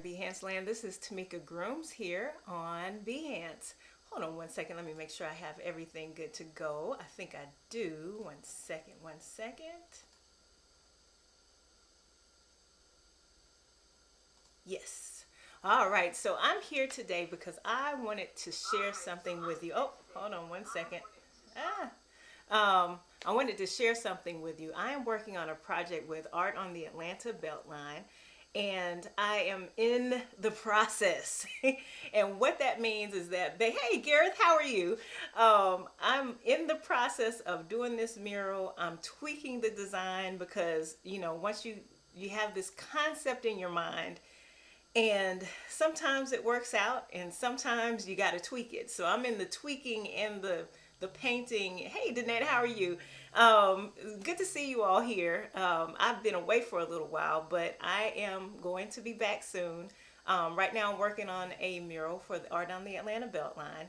Behance land, this is TeMika Grooms here on Behance. Hold on one second, let me make sure I have everything good to go. I think I do. One second. Yes. All right, so I'm here today because I wanted to share something with you. Oh, hold on one second. I wanted to share something with you. I am working on a project with Art on the Atlanta Beltline, and I am in the process. And what that means is that, hey, Gareth, how are you? I'm in the process of doing this mural. I'm tweaking the design because, once you have this concept in your mind, and sometimes it works out and sometimes you got to tweak it. So I'm in the tweaking and the painting. Hey, Danette, how are you? Good to see you all here. I've been away for a little while, but I am going to be back soon. Right now I'm working on a mural for the Art on the Atlanta Beltline.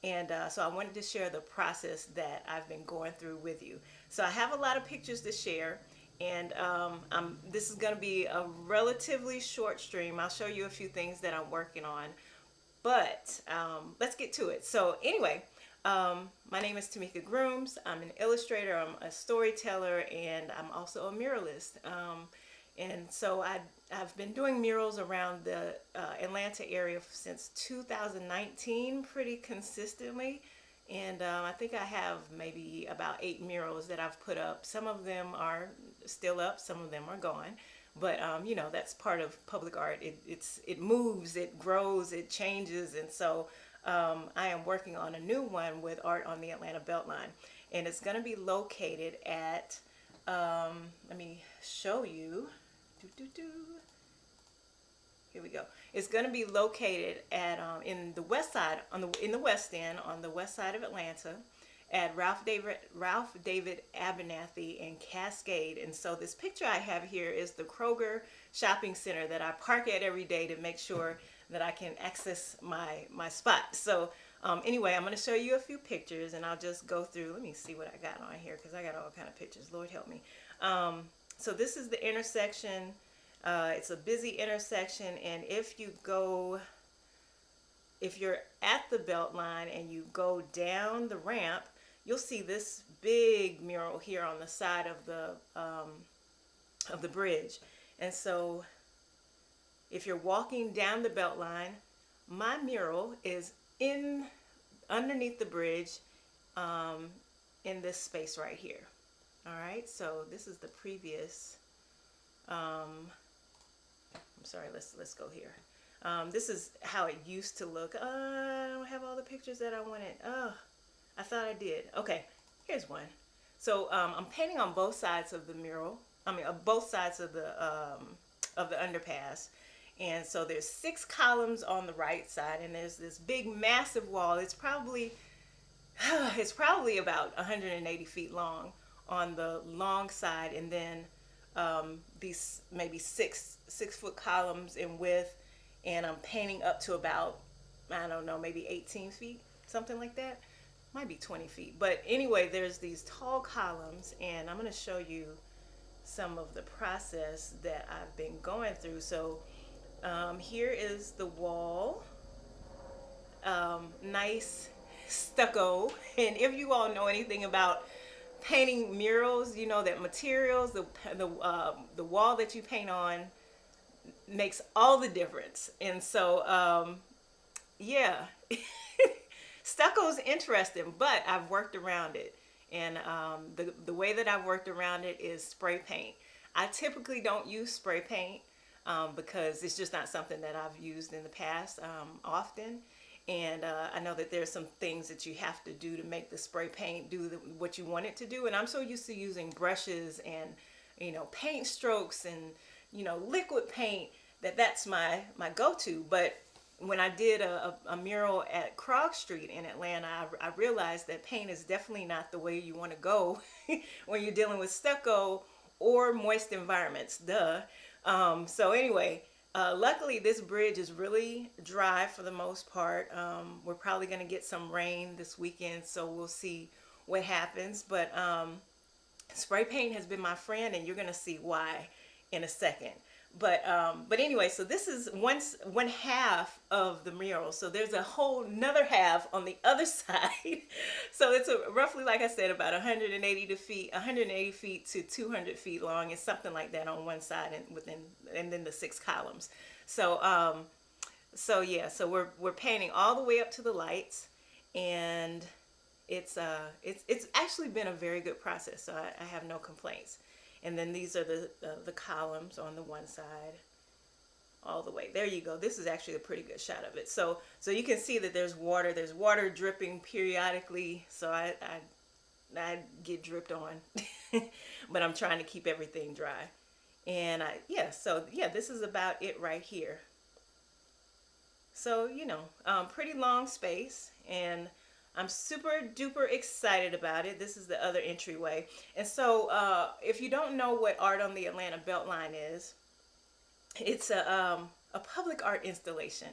And so I wanted to share the process that I've been going through with you. So I have a lot of pictures to share. And this is going to be a relatively short stream. I'll show you a few things that I'm working on. But let's get to it. So anyway, my name is TeMika Grooms. I'm an illustrator, I'm a storyteller, and I'm also a muralist. And so I've been doing murals around the Atlanta area since 2019 pretty consistently. And I think I have maybe about 8 murals that I've put up. Some of them are still up, some of them are gone. But that's part of public art. It moves, it grows, it changes, and so I am working on a new one with Art on the Atlanta Beltline, and it's going to be located at. Let me show you. Here we go. It's going to be located at in the west side, in the West End, on the west side of Atlanta, at Ralph David Abernathy and Cascade. And so this picture I have here is the Kroger shopping center that I park at every day to make sure that I can access my spot. So anyway, I'm going to show you a few pictures, and I'll just go through. Let me see what I got on here, because I got all kind of pictures. Lord help me. So this is the intersection. It's a busy intersection, and if you're at the Beltline and you go down the ramp, you'll see this big mural here on the side of the bridge. And so if you're walking down the Beltline, my mural is underneath the bridge, in this space right here. All right, so this is the previous. I'm sorry, let's go here. This is how it used to look. I don't have all the pictures that I wanted. Oh, I thought I did. Okay, here's one. So I'm painting on both sides of the mural. I mean, both sides of the underpass. And so there's 6 columns on the right side, and there's this big, massive wall. It's probably about 180 feet long on the long side, and then these maybe 6-foot columns in width, and I'm painting up to about, I don't know, maybe 18 feet, something like that. Might be 20 feet. But anyway, there's these tall columns, and I'm going to show you some of the process that I've been going through. So here is the wall. Nice stucco. And if you all know anything about painting murals, you know that materials, the wall that you paint on makes all the difference. And so yeah, stucco's interesting, but I've worked around it. And the way that I've worked around it is spray paint. I typically don't use spray paint because it's just not something that I've used in the past often. And I know that there's some things that you have to do to make the spray paint do what you want it to do. And I'm so used to using brushes and, paint strokes and, liquid paint that's my go-to. But when I did a mural at Krog Street in Atlanta, I realized that paint is definitely not the way you want to go when you're dealing with stucco or moist environments. Duh. So anyway, luckily this bridge is really dry for the most part. We're probably going to get some rain this weekend, so we'll see what happens. But spray paint has been my friend, and you're going to see why in a second. But anyway, so this is one half of the mural. So there's a whole another half on the other side. So it's roughly, like I said, about 180 feet to 200 feet long, and something like that on one side, and then the 6 columns. So so yeah, so we're painting all the way up to the lights, and it's actually been a very good process. So I have no complaints. And then these are the columns on the one side all the way. There you go. This is actually a pretty good shot of it. So you can see that there's water dripping periodically. So I get dripped on, but I'm trying to keep everything dry. And so this is about it right here. So, pretty long space, and I'm super duper excited about it. This is the other entryway. And so, if you don't know what Art on the Atlanta Beltline is, it's a public art installation.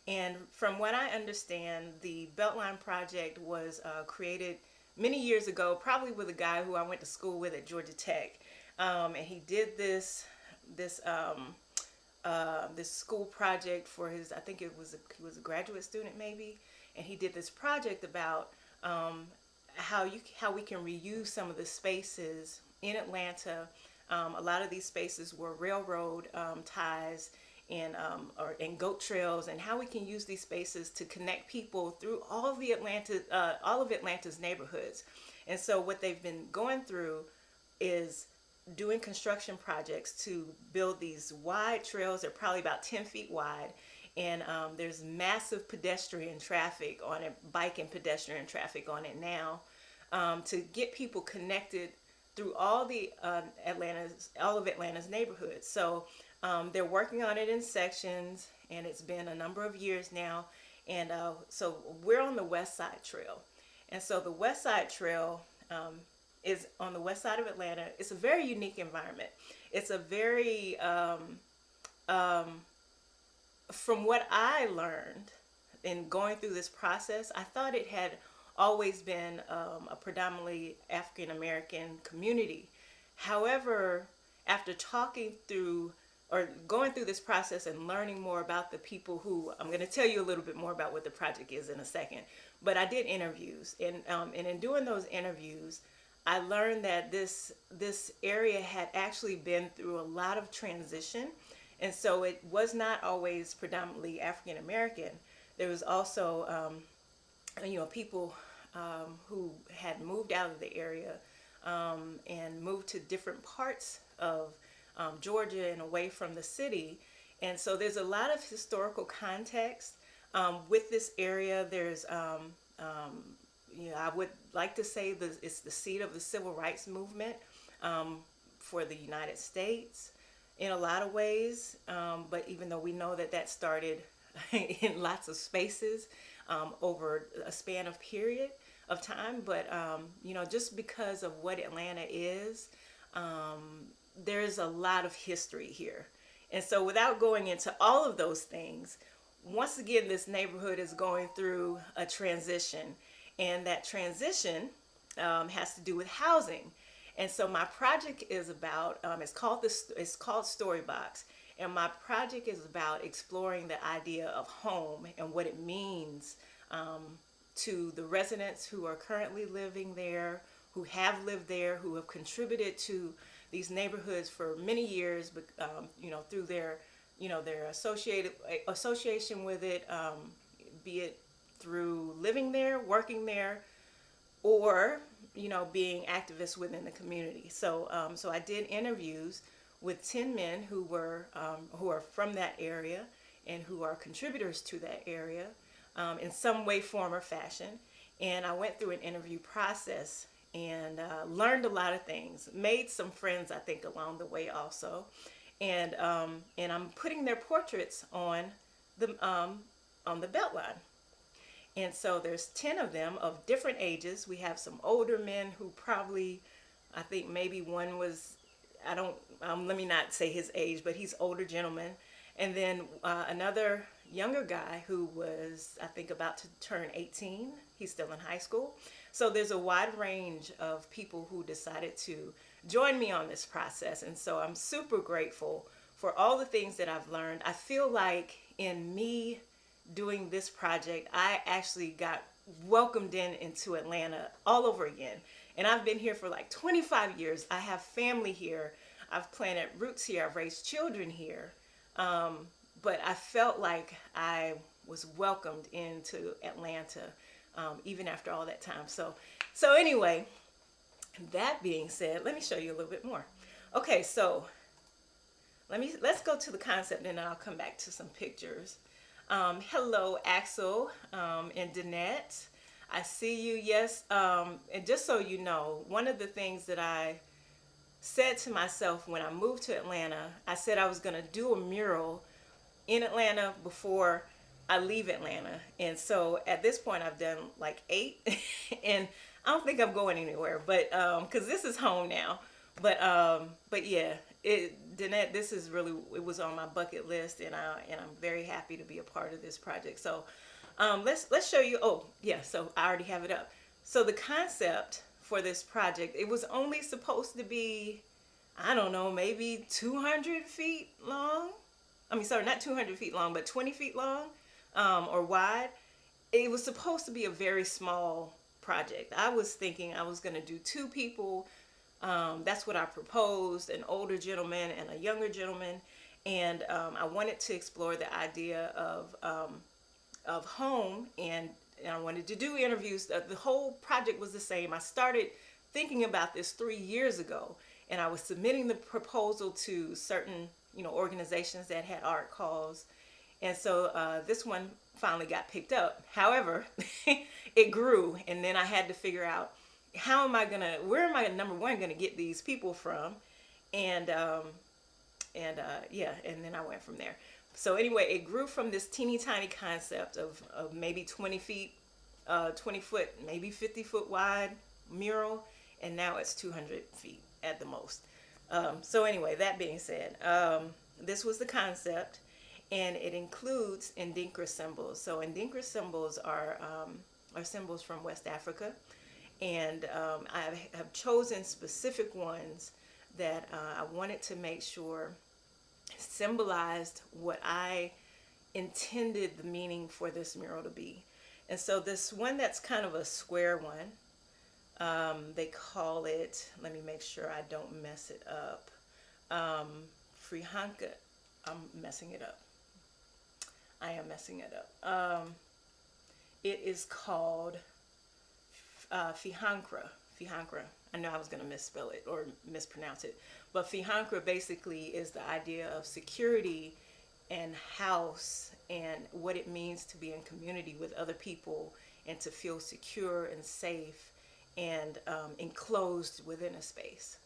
And from what I understand, the Beltline project was created many years ago, probably with a guy who I went to school with at Georgia Tech. And he did this school project for his, I think he was a graduate student maybe, and he did this project about how we can reuse some of the spaces in Atlanta. A lot of these spaces were railroad ties and goat trails, and how we can use these spaces to connect people through all of Atlanta's neighborhoods. And so what they've been going through is doing construction projects to build these wide trails. They're probably about 10 feet wide, and there's massive pedestrian traffic on it, bike and pedestrian traffic on it now, to get people connected through all of Atlanta's neighborhoods. So they're working on it in sections, and it's been a number of years now. And so we're on the Westside Trail, and so the Westside Trail is on the west side of Atlanta. It's a very unique environment. It's a very, from what I learned in going through this process, I thought it had always been a predominantly African American community. However, after talking through or going through this process and learning more about the people who, I'm going to tell you a little bit more about what the project is in a second, but I did interviews, and in doing those interviews, I learned that this area had actually been through a lot of transition, and so it was not always predominantly African American. There was also, people who had moved out of the area and moved to different parts of Georgia and away from the city, and so there's a lot of historical context with this area. There's I would like to say that it's the seat of the civil rights movement for the United States in a lot of ways. But even though we know that started in lots of spaces over a span of period of time, but just because of what Atlanta is, there's a lot of history here. And so without going into all of those things, once again, this neighborhood is going through a transition. And that transition has to do with housing. And so my project is about, it's called Storybox. And my project is about exploring the idea of home and what it means to the residents who are currently living there, who have lived there, who have contributed to these neighborhoods for many years, but through their association with it, be it through living there, working there, or being activists within the community. So I did interviews with 10 men who are from that area and who are contributors to that area in some way, form, or fashion. And I went through an interview process and learned a lot of things, made some friends, I think, along the way also. And I'm putting their portraits on the Beltline. And so there's 10 of them of different ages. We have some older men who probably, I think maybe one was, let me not say his age, but he's older gentleman. And then another younger guy who was, I think, about to turn 18. He's still in high school. So there's a wide range of people who decided to join me on this process. And so I'm super grateful for all the things that I've learned. I feel like in me doing this project, I actually got welcomed into Atlanta all over again. And I've been here for like 25 years. I have family here. I've planted roots here. I've raised children here. But I felt like I was welcomed into Atlanta, even after all that time. So anyway, that being said, let me show you a little bit more. Okay, so let's go to the concept and then I'll come back to some pictures. Hello, Axel and Danette. I see you, yes. And just so you know, one of the things that I said to myself when I moved to Atlanta, I said I was going to do a mural in Atlanta before I leave Atlanta. And so at this point I've done like 8 and I don't think I'm going anywhere, but because this is home now. But yeah, Danette, this is really, it was on my bucket list, and I'm very happy to be a part of this project. So let's show you. Oh yeah, so I already have it up. So the concept for this project, it was only supposed to be, I don't know, maybe 200 feet long. I mean, sorry, not 200 feet long, but 20 feet long or wide. It was supposed to be a very small project. I was thinking I was going to do 2 people. That's what I proposed, an older gentleman and a younger gentleman. And I wanted to explore the idea of home, and I wanted to do interviews. The whole project was the same. I started thinking about this 3 years ago, and I was submitting the proposal to certain, organizations that had art calls. And so this one finally got picked up. However, it grew, and then I had to figure out where am I, number one, gonna get these people from, and yeah, and then I went from there. So anyway, it grew from this teeny tiny concept of maybe 20 feet, 20 foot, maybe 50 foot wide mural, and now it's 200 feet at the most. So anyway, that being said, this was the concept, and it includes Adinkra symbols. So Adinkra symbols are symbols from West Africa, and I have chosen specific ones that I wanted to make sure symbolized what I intended the meaning for this mural to be. And so this one that's kind of a square one, they call it, let me make sure I don't mess it up, Fihankra. I'm messing it up. I am messing it up. It is called Fihankra. Fihankra. I know I was going to misspell it or mispronounce it, but Fihankra basically is the idea of security and house, and what it means to be in community with other people and to feel secure and safe and enclosed within a space.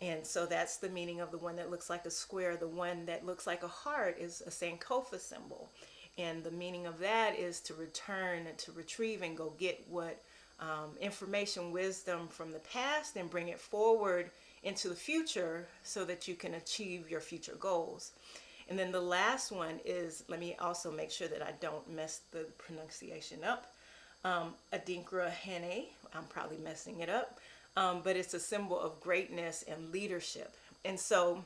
And so that's the meaning of the one that looks like a square. The one that looks like a heart is a Sankofa symbol. And the meaning of that is to return and to retrieve and go get what information, wisdom from the past, and bring it forward into the future so that you can achieve your future goals. And then the last one is, let me also make sure that I don't mess the pronunciation up, Adinkra. I'm probably messing it up. But it's a symbol of greatness and leadership. And so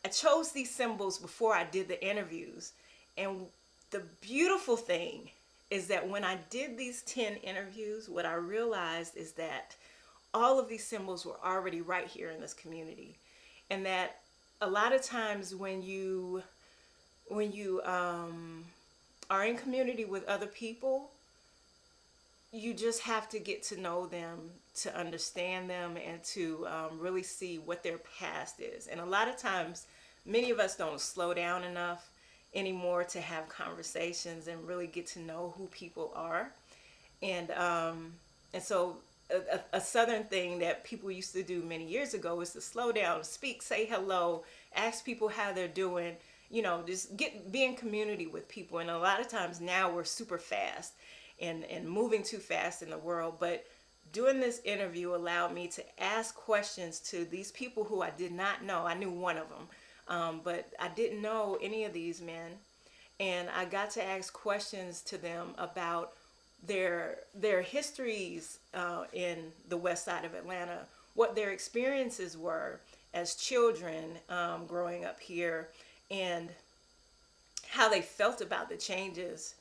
I chose these symbols before I did the interviews. And the beautiful thing is that when I did these 10 interviews, what I realized is that all of these symbols were already right here in this community. And that a lot of times when you are in community with other people, you just have to get to know them, to understand them, and to really see what their past is. And a lot of times, many of us don't slow down enough anymore to have conversations and really get to know who people are. And so a Southern thing that people used to do many years ago is to slow down, speak, say hello, ask people how they're doing, just be in community with people. And a lot of times now we're super fast and moving too fast in the world. But doing this interview allowed me to ask questions to these people who I did not know. I knew one of them, but I didn't know any of these men. And I got to ask questions to them about their histories in the west side of Atlanta, what their experiences were as children growing up here, and how they felt about the changes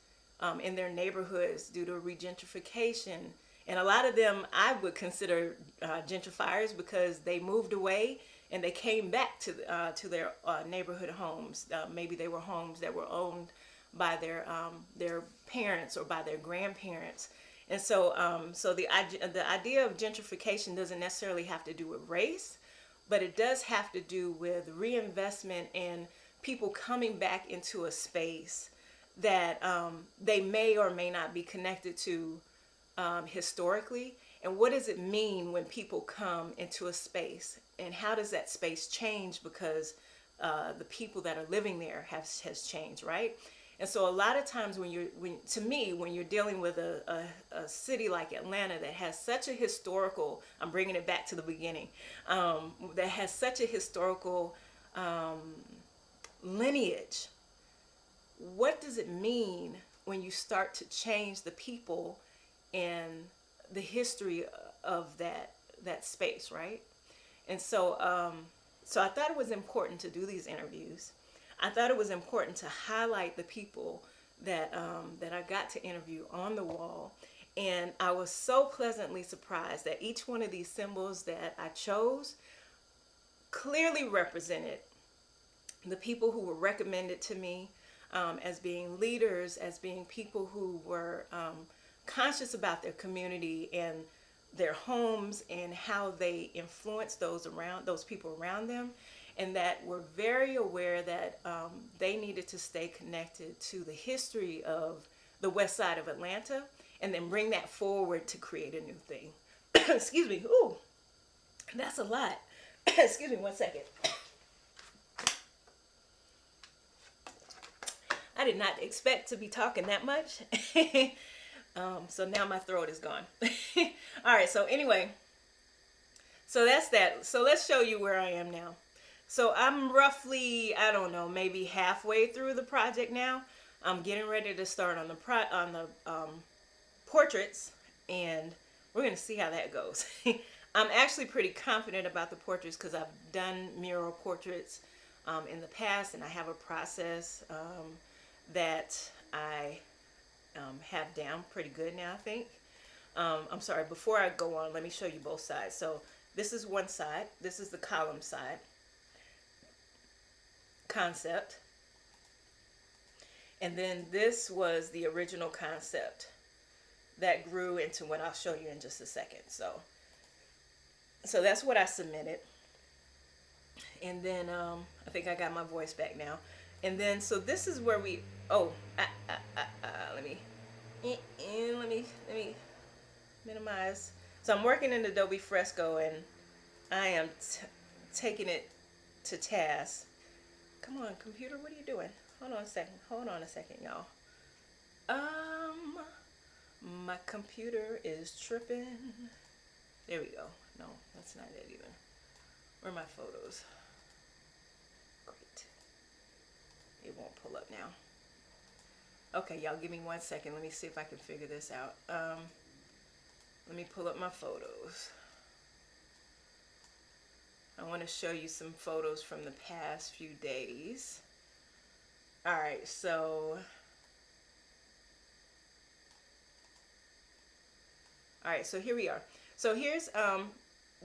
in their neighborhoods due to regentrification. And a lot of them I would consider gentrifiers, because they moved away and they came back to their neighborhood homes. Maybe they were homes that were owned by their parents or by their grandparents. And so the idea of gentrification doesn't necessarily have to do with race, but it does have to do with reinvestment and people coming back into a space that they may or may not be connected to historically. And what does it mean when people come into a space, and how does that space change because the people that are living there has changed, right? And so a lot of times when you're dealing with a city like Atlanta that has such a historical, I'm bringing it back to the beginning, that has such a historical lineage, what does it mean when you start to change the people and the history of that space, right? And so I thought it was important to do these interviews. I thought it was important to highlight the people that I got to interview on the wall. And I was so pleasantly surprised that each one of these symbols that I chose clearly represented the people who were recommended to me as being leaders, as being people who were conscious about their community and their homes and how they influenced those people around them, and that were very aware that they needed to stay connected to the history of the west side of Atlanta and then bring that forward to create a new thing. Excuse me. Ooh, that's a lot. Excuse me 1 second. I did not expect to be talking that much. So now my throat is gone. All right, so anyway, so that's that. So let's show you where I am now. So I'm roughly, I don't know, maybe halfway through the project now. I'm getting ready to start on the portraits, and we're going to see how that goes. I'm actually pretty confident about the portraits because I've done mural portraits in the past, and I have a process that I have down pretty good now, I think. I'm sorry, before I go on, let me show you both sides. So this is one side. This is the column side concept. And then this was the original concept that grew into what I'll show you in just a second. So that's what I submitted. And then I think I got my voice back now. And then, so this is where we, let me minimize. So I'm working in Adobe Fresco, and I am taking it to task. Come on, computer, what are you doing? Hold on a second, y'all. My computer is tripping. There we go. No, that's not it either. Where are my photos? Great. It won't pull up now. Okay, y'all, give me 1 second. Let me see if I can figure this out. Let me pull up my photos. I want to show you some photos from the past few days. All right, so here we are. So here's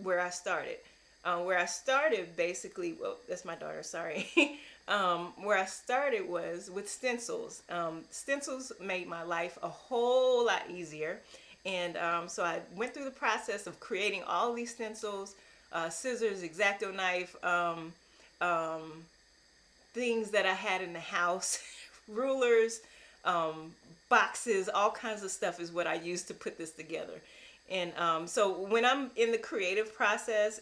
where I started. Where I started basically, well, that's my daughter, sorry. Where I started was with stencils. Stencils made my life a whole lot easier. And so I went through the process of creating all these stencils, scissors, X-Acto knife, things that I had in the house, rulers, boxes, all kinds of stuff is what I used to put this together. And so when I'm in the creative process,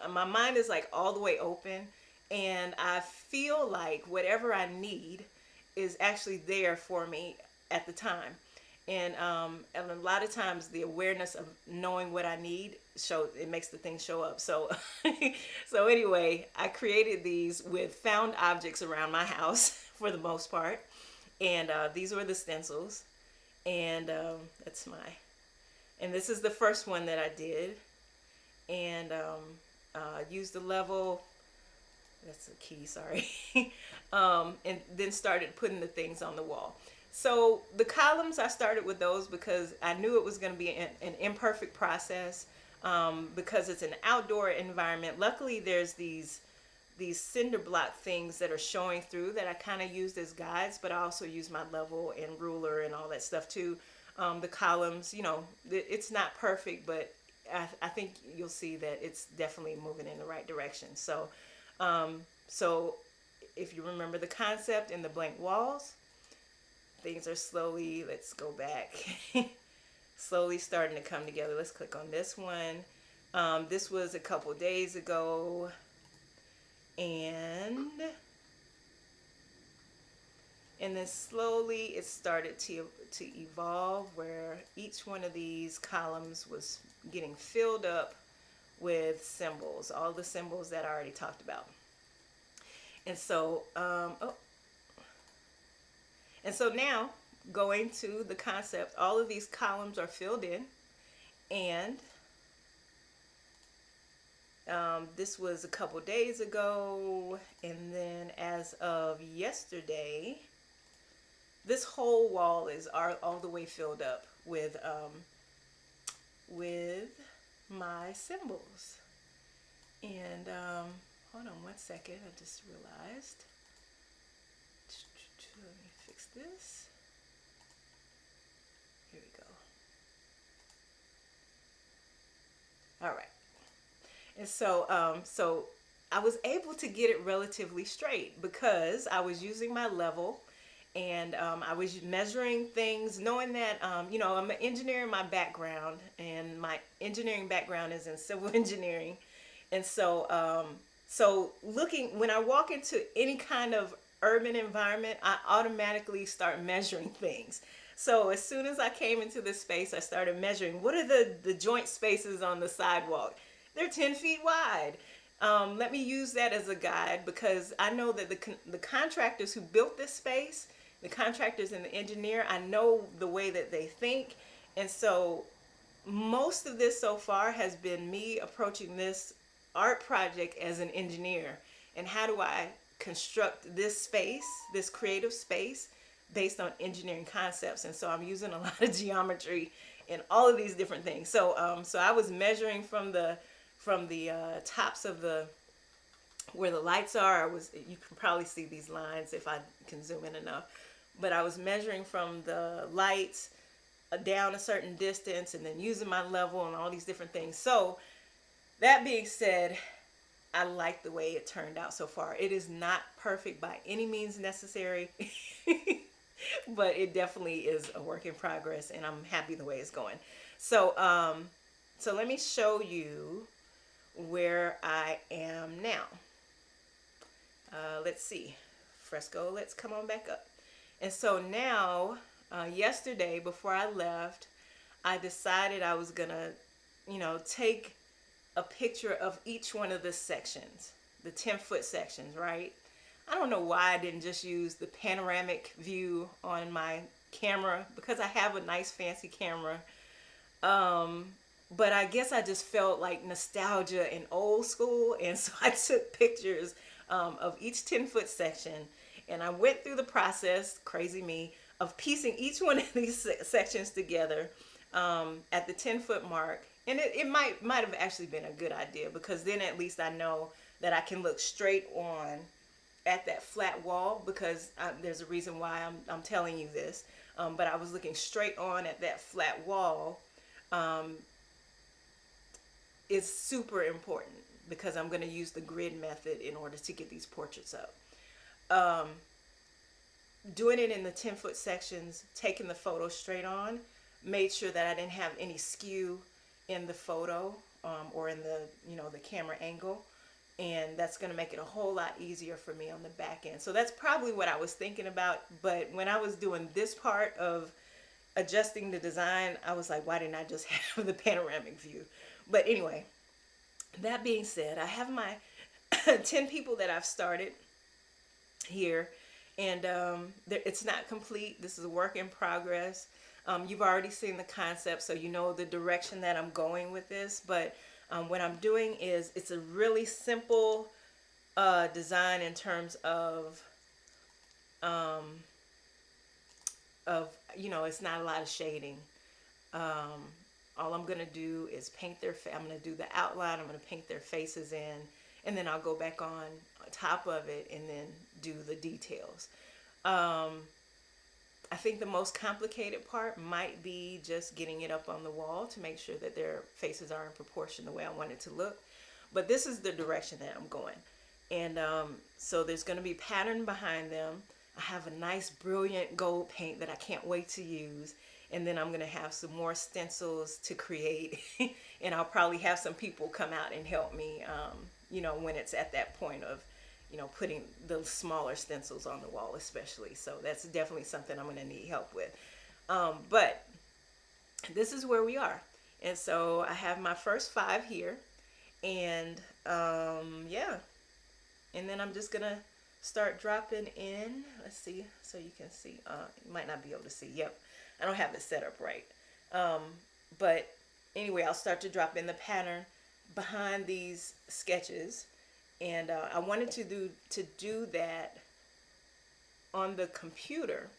my mind is like all the way open, and I feel like whatever I need is actually there for me at the time. And a lot of times the awareness of knowing what I need it makes the thing show up. So so anyway, I created these with found objects around my house for the most part. And these were the stencils. And and this is the first one that I did. And used the level That's a key, sorry. And then started putting the things on the wall. So the columns, I started with those because I knew it was going to be an imperfect process, because it's an outdoor environment. Luckily, there's these cinder block things that are showing through that I kind of used as guides, but I also use my level and ruler and all that stuff too. The columns, you know, it's not perfect, but I think you'll see that it's definitely moving in the right direction. So if you remember the concept in the blank walls, things are slowly, let's go back, slowly starting to come together. Let's click on this one. This was a couple days ago, and then slowly it started to evolve, where each one of these columns was getting filled up with symbols, all the symbols that I already talked about. And so, and so now going to the concept, all of these columns are filled in, and this was a couple days ago, and then as of yesterday, this whole wall is all the way filled up with my symbols. And hold on one second, I just realized. Let me fix this. Here we go. All right. And so I was able to get it relatively straight because I was using my level, and I was measuring things, knowing that, you know, I'm an engineer in my background, and my engineering background is in civil engineering. And so, when I walk into any kind of urban environment, I automatically start measuring things. So as soon as I came into this space, I started measuring what are the joint spaces on the sidewalk. They're 10 feet wide. Let me use that as a guide, because I know that the contractors who built this space, the contractors and the engineer, I know the way that they think. And so most of this so far has been me approaching this art project as an engineer. And how do I construct this space, this creative space, based on engineering concepts? And so I'm using a lot of geometry and all of these different things. So so I was measuring from the tops of the, where the lights are. You can probably see these lines if I can zoom in enough, but I was measuring from the lights down a certain distance, and then using my level and all these different things. So that being said, I like the way it turned out so far. It is not perfect by any means necessary, but it definitely is a work in progress, and I'm happy the way it's going. So so let me show you where I am now. Let's see, Fresco, let's come on back up. And so now, yesterday before I left, I decided I was gonna, you know, take a picture of each one of the sections, the 10-foot sections, right? I don't know why I didn't just use the panoramic view on my camera, because I have a nice fancy camera. But I guess I just felt like nostalgia and old school, and so I took pictures of each 10-foot section, and I went through the process, crazy me, of piecing each one of these sections together at the 10-foot mark. And it might have actually been a good idea, because then at least I know that I can look straight on at that flat wall, because there's a reason why I'm telling you this. But I was looking straight on at that flat wall. Is super important, because I'm going to use the grid method in order to get these portraits up. Doing it in the 10-foot sections, taking the photo straight on, made sure that I didn't have any skew in the photo, or in the, you know, the camera angle, and that's going to make it a whole lot easier for me on the back end. So that's probably what I was thinking about. But when I was doing this part of adjusting the design, I was like, why didn't I just have the panoramic view? But anyway, that being said, I have my 10 people that I've started here, and it's not complete. This is a work in progress. You've already seen the concept, so you know the direction that I'm going with this. But what I'm doing is, it's a really simple design in terms of you know, it's not a lot of shading. Um, all I'm gonna do is paint their. I'm gonna do the outline. I'm gonna paint their faces in, and then I'll go back on top of it and then do the details. Um, I think the most complicated part might be just getting it up on the wall to make sure that their faces are in proportion the way I want it to look. But this is the direction that I'm going. And so there's going to be pattern behind them. I have a nice, brilliant gold paint that I can't wait to use. And then I'm going to have some more stencils to create. And I'll probably have some people come out and help me, you know, when it's at that point of, you know, putting the smaller stencils on the wall especially. So that's definitely something I'm going to need help with. But this is where we are. And so I have my first 5 here. And yeah. And then I'm just going to start dropping in. Let's see, so you can see. You might not be able to see. Yep. I don't have it set up right. But anyway, I'll start to drop in the pattern behind these sketches. And I wanted to do that on the computer,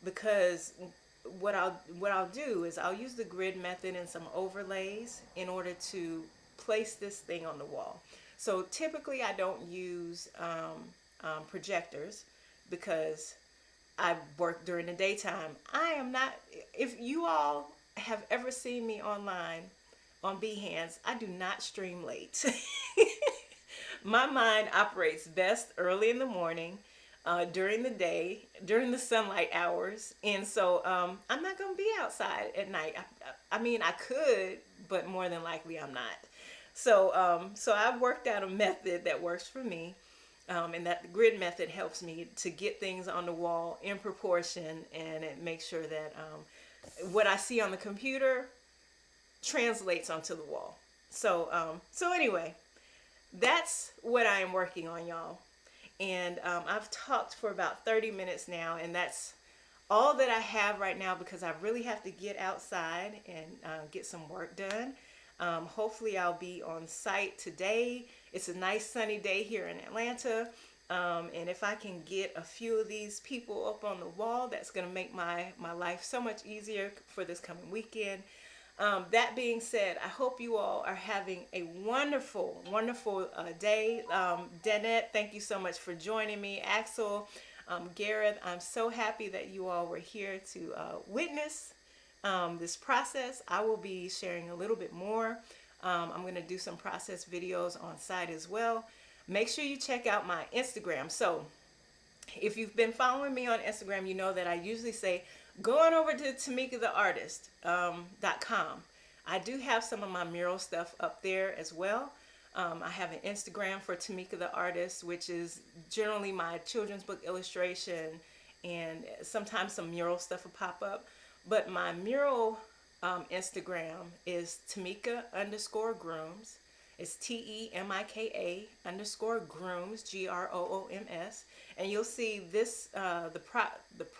because what I'll do is I'll use the grid method and some overlays in order to place this thing on the wall. So typically I don't use projectors because I work during the daytime. I am not, if you all have ever seen me online on Behance, I do not stream late. My mind operates best early in the morning, during the day, during the sunlight hours. And so I'm not going to be outside at night. I mean, I could, but more than likely I'm not. So, so I've worked out a method that works for me. And that grid method helps me to get things on the wall in proportion, and it makes sure that what I see on the computer translates onto the wall. So, so anyway, that's what I am working on, y'all. And I've talked for about 30 minutes now, and that's all that I have right now because I really have to get outside and get some work done. Hopefully I'll be on site today. It's a nice sunny day here in Atlanta. And if I can get a few of these people up on the wall, that's going to make my life so much easier for this coming weekend. That being said, I hope you all are having a wonderful, wonderful day. Danette, thank you so much for joining me. Axel, Gareth, I'm so happy that you all were here to witness this process. I will be sharing a little bit more. I'm going to do some process videos on site as well. Make sure you check out my Instagram. So if you've been following me on Instagram, you know that I usually say, go on over to TeMikaTheArtist.com. I do have some of my mural stuff up there as well. I have an Instagram for TeMika the Artist, which is generally my children's book illustration, and sometimes some mural stuff will pop up. But my mural Instagram is TeMika_Grooms. It's TEMIKA_Grooms, GROOMS. And you'll see this, the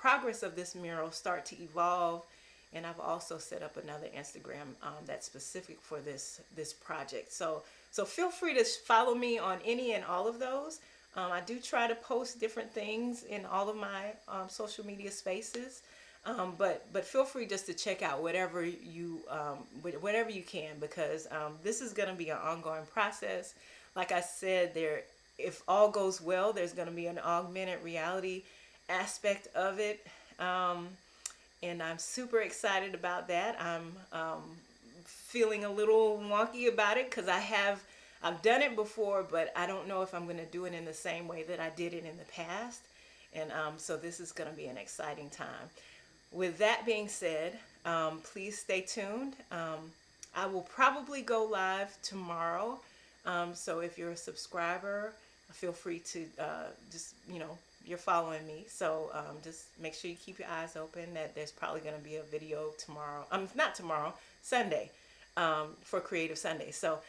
progress of this mural start to evolve. And I've also set up another Instagram that's specific for this project. So feel free to follow me on any and all of those. I do try to post different things in all of my social media spaces. But feel free just to check out whatever you can, because this is going to be an ongoing process. Like I said, if all goes well, there's going to be an augmented reality aspect of it, and I'm super excited about that. I'm feeling a little wonky about it because I've done it before, but I don't know if I'm going to do it in the same way that I did it in the past, and so this is going to be an exciting time. With that being said, please stay tuned. I will probably go live tomorrow. So if you're a subscriber, feel free to just, you're following me. So just make sure you keep your eyes open that there's probably going to be a video tomorrow. Not tomorrow, Sunday, for Creative Sunday. So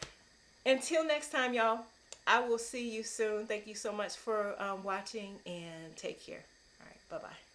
until next time, y'all, I will see you soon. Thank you so much for watching, and take care. All right, bye-bye.